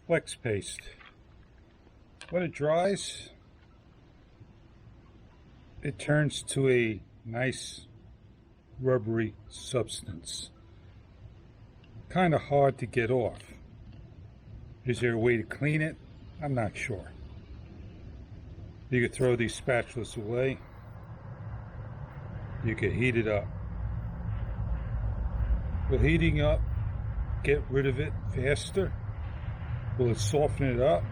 flex paste. When it dries, it turns to a nice rubbery substance. Kind of hard to get off. Is there a way to clean it? I'm not sure. You could throw these spatulas away. You could heat it up. Will heating up get rid of it faster? Will it soften it up?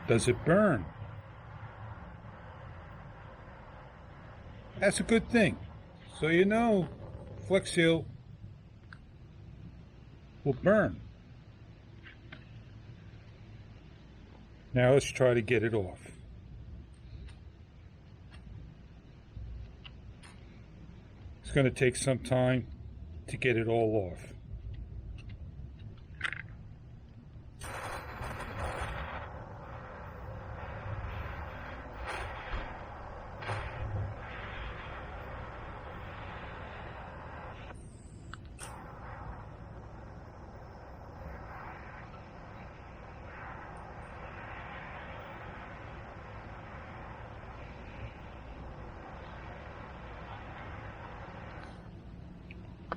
Does it burn? That's a good thing. So you know Flex Seal will burn. Now let's try to get it off. It's going to take some time to get it all off.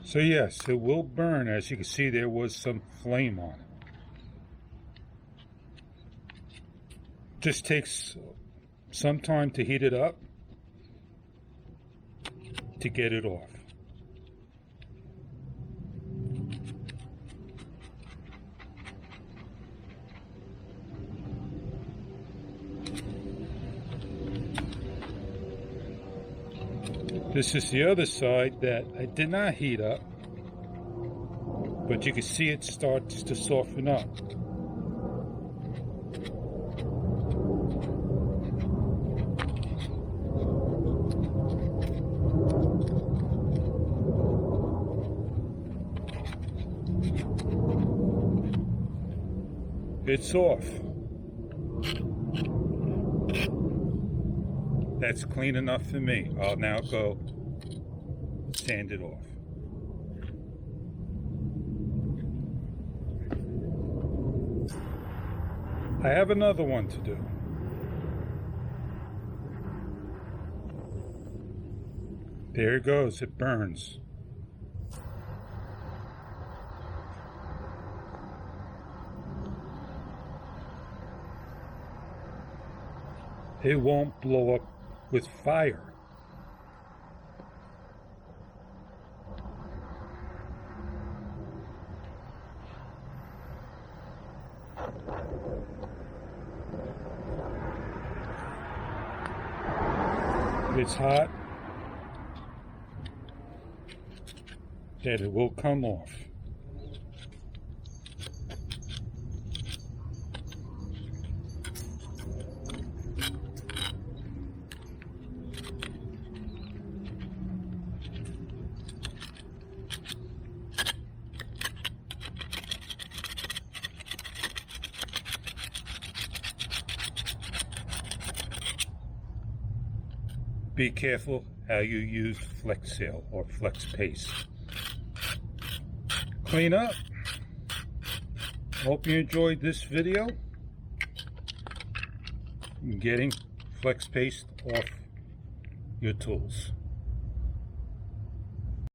So yes, it will burn. As you can see, there was some flame on it. Just takes some time to heat it up to get it off. This is the other side that I did not heat up, but you can see it starts to soften up. It's off. That's clean enough for me. I'll now go sand it off. I have another one to do. There it goes, it burns. It won't blow up with fire. It's hot, that it will come off. Be careful how you use Flex Seal or Flex Paste. Clean up. Hope you enjoyed this video. Getting Flex Paste off your tools.